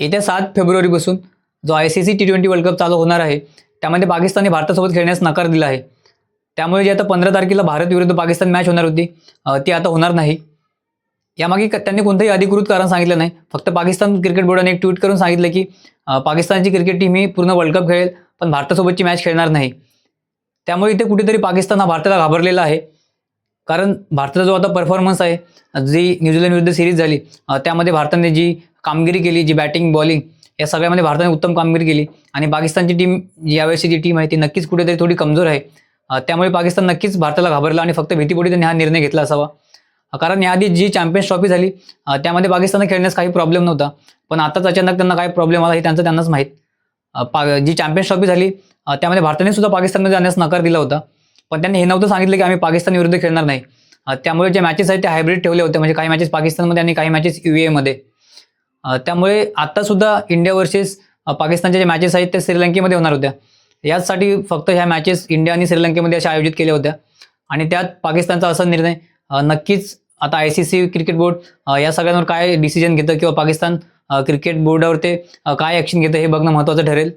येत्या 7 फेब्रुवारीपासून जो ICC T20 वर्ल्ड कप चालू होणार आहे, त्यामध्ये पाकिस्तानने भारतासोबत खेळण्यास नकार दिला आहे. त्यामुळे जी आता 15 तारखेला भारत विरुद्ध पाकिस्तान मॅच होणार होती, ती आता होणार नाही. यामागे त्यांनी कोणतंही अधिकृत कारण सांगितलं नाही. फक्त पाकिस्तान क्रिकेट बोर्डाने एक ट्विट करून सांगितलं की पाकिस्तानची क्रिकेट टीम ही पूर्ण वर्ल्ड कप खेळेल, पण भारतासोबतची मॅच खेळणार नाही. त्यामुळे इथे कुठेतरी पाकिस्तान हा भारताला घाबरलेला आहे. कारण भारताचा जो आता परफॉर्मन्स आहे, जी न्यूझीलंड विरुद्ध सिरीज झाली, त्यामध्ये भारताने जी कामगिरी केली, जी बॅटिंग, बॉलिंग या सगळ्यामध्ये भारताने उत्तम कामगिरी केली आणि पाकिस्तानची टीम यावेळेची जी टीम आहे ती नक्कीच कुठेतरी थोडी कमजोर आहे. त्यामुळे पाकिस्तान नक्कीच भारताला घाबरला आणि फक्त भीतीपोटी त्यांनी हा निर्णय घेतला असावा. कारण याआधी जी चॅम्पियन्स ट्रॉफी झाली, त्यामध्ये पाकिस्तानला खेळण्यास काही प्रॉब्लेम नव्हता. पण आताच अचानक त्यांना काय प्रॉब्लेम आला हे त्यांनाच माहीत. जी चॅम्पियन्स ट्रॉफी झाली, त्यामध्ये भारताने सुद्धा पाकिस्तानमध्ये जाण्यास नकार दिला होता. पण त्यांनी हे नव्हतं सांगितलं की आम्ही पाकिस्तान विरुद्ध खेळणार नाही. त्यामुळे जे मॅचेस आहेत ते हायब्रिड ठेवले होते, म्हणजे काही मॅचेस पाकिस्तानमध्ये आणि काही मॅचेस UAE मध्ये. त्यामुळे आता सुद्धा इंडिया वर्सेस पाकिस्तानच्या ज्या मॅचेस आहेत त्या श्रीलंकेमध्ये होणार होत्या. याचसाठी फक्त ह्या मॅचेस इंडिया आणि श्रीलंकेमध्ये अशा आयोजित केल्या होत्या आणि त्यात पाकिस्तानचा असा निर्णय नक्कीच आता ICC क्रिकेट बोर्ड या सगळ्यांवर काय डिसिजन घेतं किंवा पाकिस्तान क्रिकेट बोर्डावर ते काय ॲक्शन घेतं हे बघणं महत्त्वाचं ठरेल.